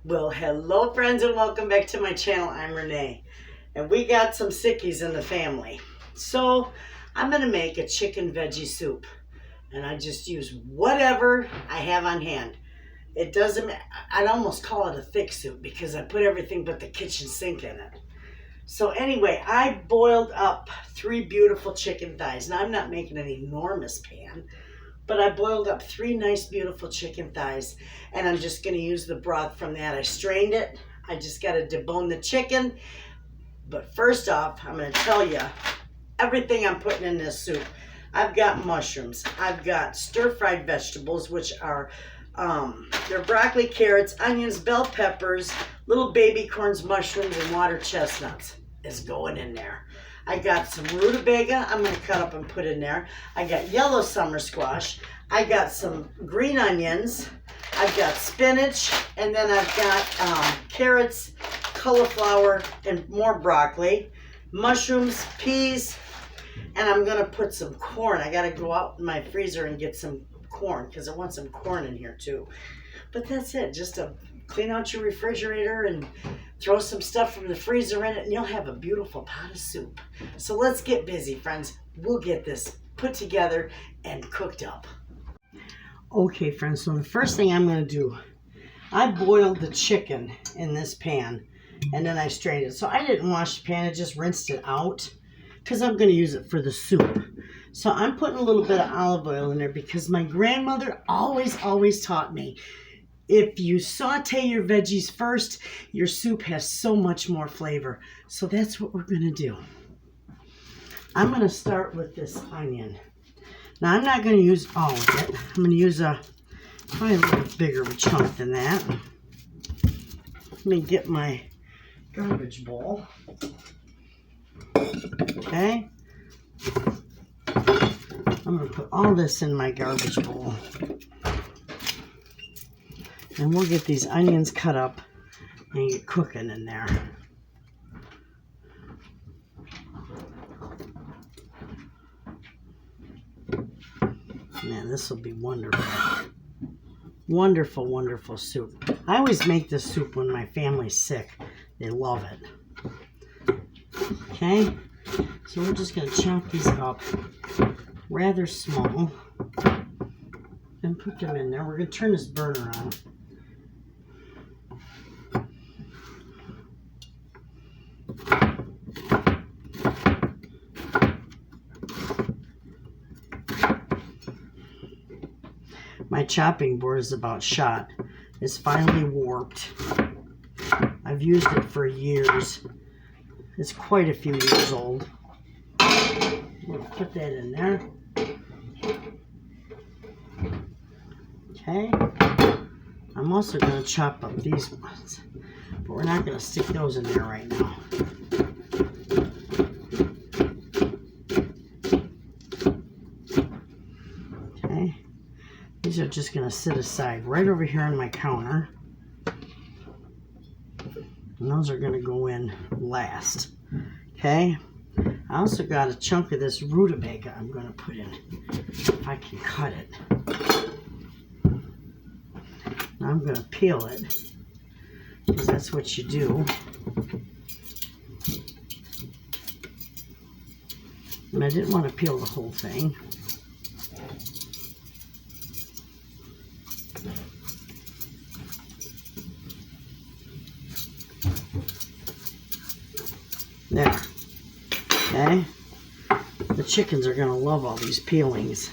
Well, hello friends and welcome back to my channel. I'm Renee and we got some sickies in the family. So I'm going to make a chicken veggie soup and I just use whatever I have on hand. It doesn't, I'd almost call it a thick soup because I put everything but the kitchen sink in it. So anyway, I boiled up 3 beautiful chicken thighs. Now I'm not making an enormous pan, but I boiled up 3 nice, beautiful chicken thighs, and I'm just going to use the broth from that. I strained it. I just got to debone the chicken. But first off, I'm going to tell you everything I'm putting in this soup. I've got mushrooms. I've got stir-fried vegetables, which are they're broccoli, carrots, onions, bell peppers, little baby corns, mushrooms, and water chestnuts is going in there. I got some rutabaga I'm going to cut up and put in there. I got yellow summer squash. I got some green onions. I've got spinach. And then I've got carrots, cauliflower, and more broccoli. Mushrooms, peas. And I'm going to put some corn. I got to go out in my freezer and get some corn because I want some corn in here too. But that's it. Just to clean out your refrigerator and throw some stuff from the freezer in it and you'll have a beautiful pot of soup. So let's get busy, friends. We'll get this put together and cooked up. Okay, friends, so the first thing I'm going to do, I boiled the chicken in this pan and then I strained it. So I didn't wash the pan, I just rinsed it out because I'm going to use it for the soup. So I'm putting a little bit of olive oil in there because my grandmother always taught me, if you saute your veggies first, your soup has so much more flavor. So that's what we're going to do. I'm going to start with this onion. Now, I'm not going to use all of it. I'm going to use probably a little bigger chunk than that. Let me get my garbage bowl. Okay. I'm going to put all this in my garbage bowl. And we'll get these onions cut up and get cooking in there. Man, this will be wonderful. Wonderful, wonderful soup. I always make this soup when my family's sick. They love it. Okay, so we're just going to chop these up rather small and put them in there. We're going to turn this burner on. My chopping board is about shot. It's finally warped. I've used it for years. It's quite a few years old. We'll put that in there. Okay. I'm also going to chop up these ones, but we're not going to stick those in there right now. Okay. These are just going to sit aside right over here on my counter. And those are going to go in last. Okay. I also got a chunk of this rutabaga I'm going to put in, if I can cut it. Now I'm going to peel it, because that's what you do. And I didn't want to peel the whole thing. There. Okay. The chickens are going to love all these peelings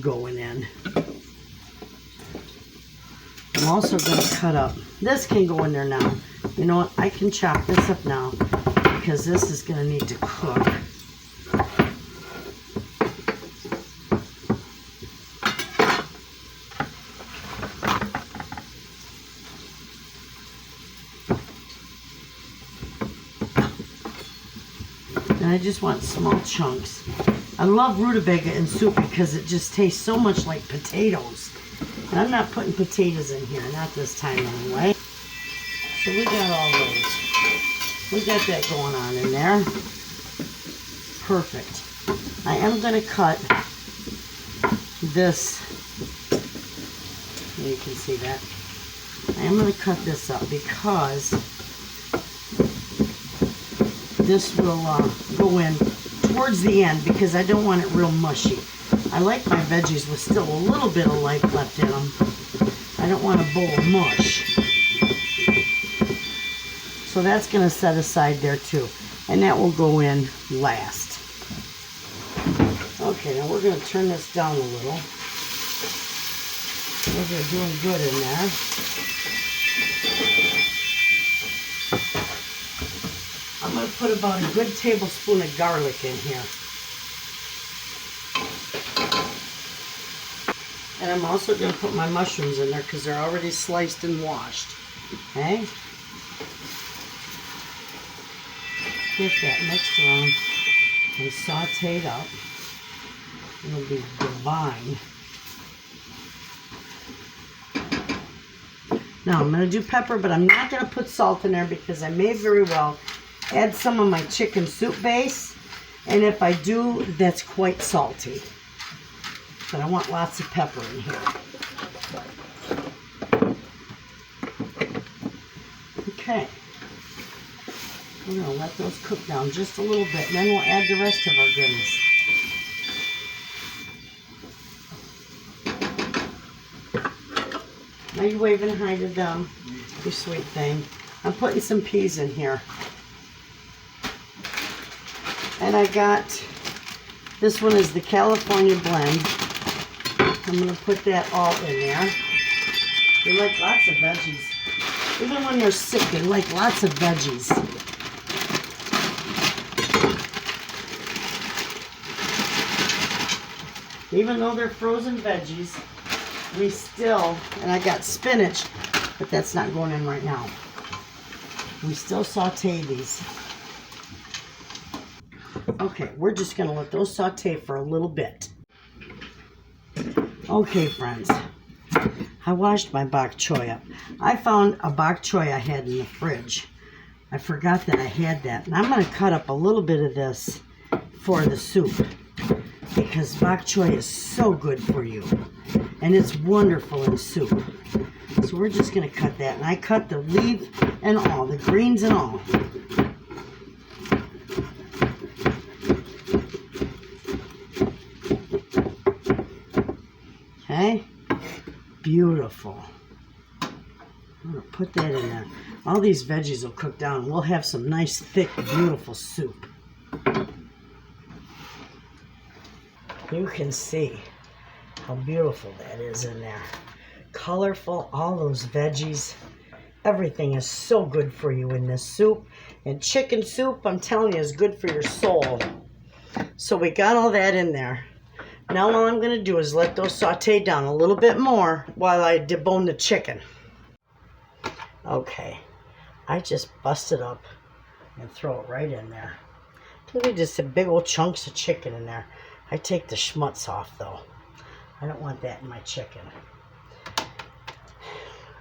going in. I'm also going to cut up. This can go in there now. You know what? I can chop this up now because this is going to need to cook. And I just want small chunks. I love rutabaga in soup because it just tastes so much like potatoes. And I'm not putting potatoes in here, not this time anyway. So we got all those. We got that going on in there. Perfect. I am going to cut this. You can see that. I am going to cut this up because this will go in towards the end because I don't want it real mushy. I like my veggies with still a little bit of life left in them. I don't want a bowl of mush. So that's going to set aside there too. And that will go in last. Okay, now we're going to turn this down a little. Those are doing good in there. I'm going to put about a good tablespoon of garlic in here. And I'm also going to put my mushrooms in there because they're already sliced and washed. Okay? Get that mixed around and sauteed up. It'll be divine. Now I'm going to do pepper, but I'm not going to put salt in there because I may very well add some of my chicken soup base. And if I do, that's quite salty. But I want lots of pepper in here. Okay. We're going to let those cook down just a little bit, and then we'll add the rest of our goodness. Now you waving hi to them, you sweet thing. I'm putting some peas in here. And I got, this one is the California blend. I'm going to put that all in there. They like lots of veggies. Even when they're sick, they like lots of veggies. Even though they're frozen veggies, we still, and I got spinach, but that's not going in right now. We still saute these. Okay, we're just going to let those saute for a little bit. Okay, friends, I washed my bok choy up. I found a bok choy I had in the fridge. I forgot that I had that. And I'm going to cut up a little bit of this for the soup because bok choy is so good for you. And it's wonderful in soup. So we're just going to cut that. And I cut the leaf and all, the greens and all. Okay? Beautiful. I'm going to put that in there. All these veggies will cook down. And we'll have some nice, thick, beautiful soup. You can see how beautiful that is in there. Colorful, all those veggies. Everything is so good for you in this soup. And chicken soup, I'm telling you, is good for your soul. So we got all that in there. Now all I'm going to do is let those saute down a little bit more while I debone the chicken. Okay. I just bust it up and throw it right in there. Look at just the big old chunks of chicken in there. I take the schmutz off though. I don't want that in my chicken.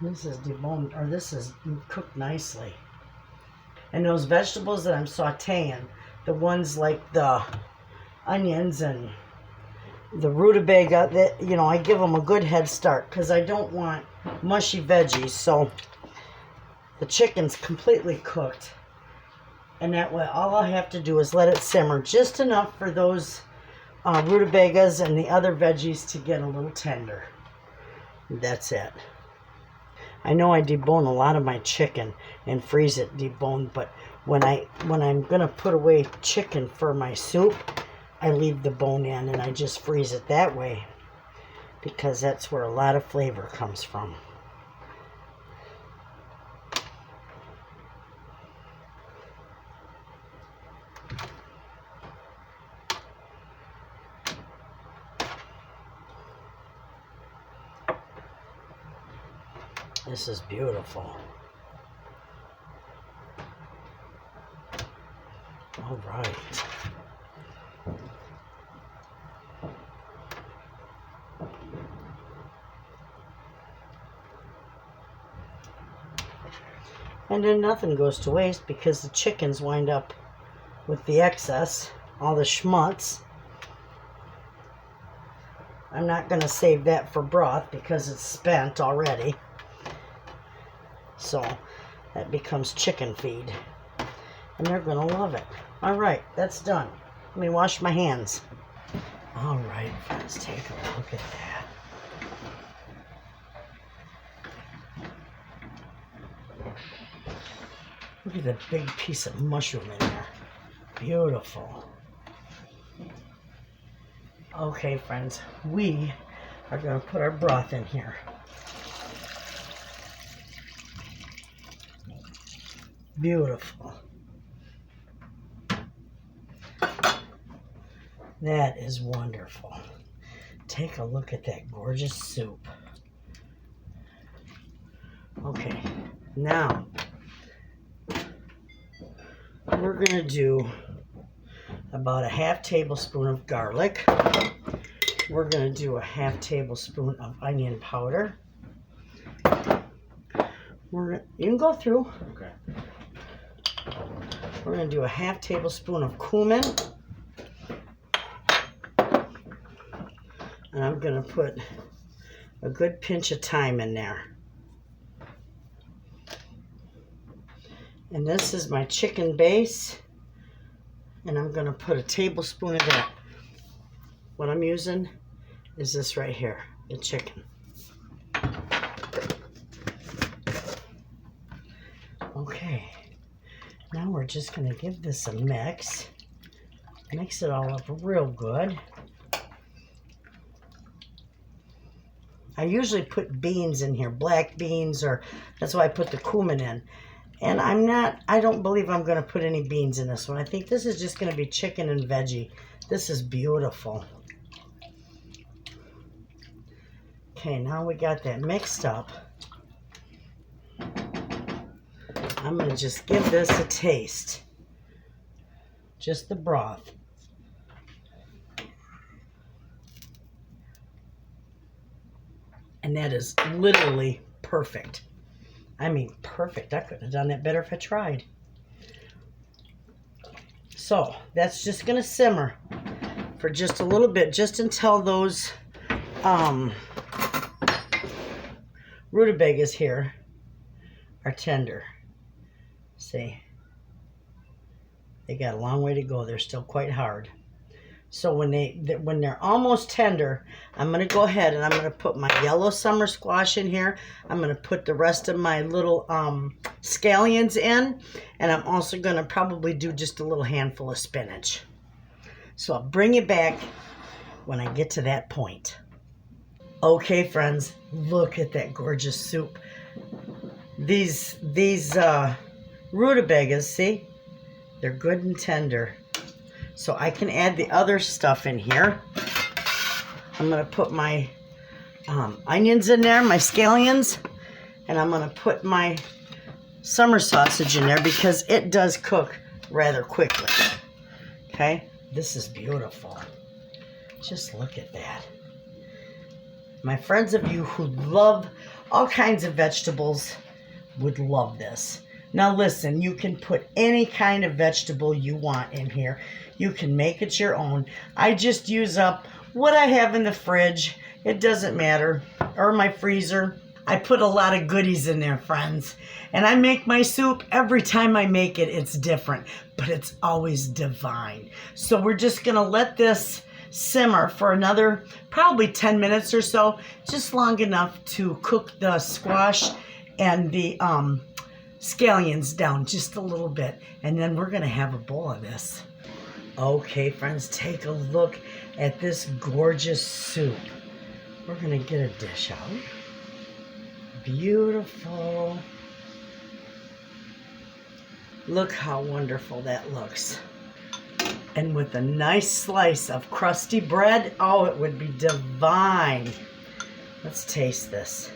This is deboned, or this is cooked nicely. And those vegetables that I'm sauteing, the ones like the onions and the rutabaga, that, you know, I give them a good head start because I don't want mushy veggies. So the chicken's completely cooked. And that way, all I have to do is let it simmer just enough for those rutabagas and the other veggies to get a little tender. That's it. I know I debone a lot of my chicken and freeze it deboned, but when I'm gonna put away chicken for my soup, I leave the bone in and I just freeze it that way because that's where a lot of flavor comes from. This is beautiful. All right. And then nothing goes to waste because the chickens wind up with the excess, all the schmutz. I'm not going to save that for broth because it's spent already. so that becomes chicken feed. And they're gonna love it. All right, that's done. Let me wash my hands. All right, friends, take a look at that. Look at that big piece of mushroom in there. Beautiful. Okay, friends, we are going to put our broth in here. Beautiful. That is wonderful. Take a look at that gorgeous soup. Okay, now we're going to do about a half tablespoon of garlic. We're going to do a half tablespoon of onion powder. You can go through. Okay. We're going to do a half tablespoon of cumin. And I'm going to put a good pinch of thyme in there. And this is my chicken base. And I'm going to put a tablespoon of that. What I'm using is this right here, the chicken. Okay. Now we're just going to give this a mix. Mix it all up real good. I usually put beans in here, black beans, or that's why I put the cumin in. And I don't believe I'm going to put any beans in this one. I think this is just going to be chicken and veggie. This is beautiful. Okay, now we got that mixed up. I'm going to just give this a taste. Just the broth. And that is literally perfect. I mean, perfect. I couldn't have done that better if I tried. So, that's just going to simmer for just a little bit, just until those rutabagas here are tender. See? They got a long way to go. They're still quite hard. So when they're almost tender, I'm going to go ahead and I'm going to put my yellow summer squash in here. I'm going to put the rest of my little scallions in. And I'm also going to probably do just a little handful of spinach. So I'll bring you back when I get to that point. Okay, friends, look at that gorgeous soup. These rutabagas, see? They're good and tender. So I can add the other stuff in here. I'm going to put my onions in there, my scallions, and I'm going to put my summer sausage in there because it does cook rather quickly. Okay, this is beautiful. Just look at that. My friends of you who love all kinds of vegetables would love this. Now listen, you can put any kind of vegetable you want in here. You can make it your own. I just use up what I have in the fridge. It doesn't matter. Or my freezer. I put a lot of goodies in there, friends. And I make my soup. Every time I make it, it's different. But it's always divine. So we're just going to let this simmer for another probably 10 minutes or so. Just long enough to cook the squash and the scallions down just a little bit. And then we're going to have a bowl of this. Okay, friends, take a look at this gorgeous soup. We're going to get a dish out. Beautiful. Look how wonderful that looks. And with a nice slice of crusty bread, oh, it would be divine. Let's taste this.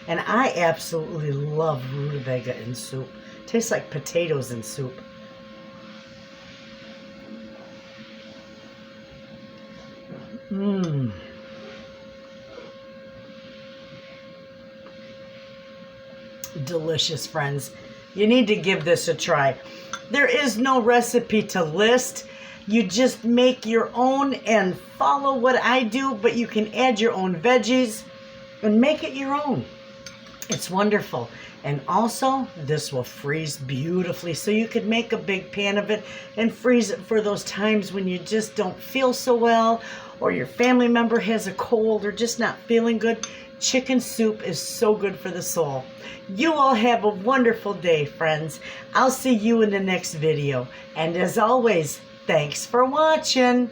And I absolutely love rutabaga in soup. Tastes like potatoes in soup. Mmm. Delicious, friends. You need to give this a try. There is no recipe to list. You just make your own and follow what I do, but you can add your own veggies and make it your own. It's wonderful. And also, this will freeze beautifully, so you could make a big pan of it and freeze it for those times when you just don't feel so well, or your family member has a cold, or just not feeling good. Chicken soup is so good for the soul. You all have a wonderful day, friends. I'll see you in the next video. And as always, thanks for watching.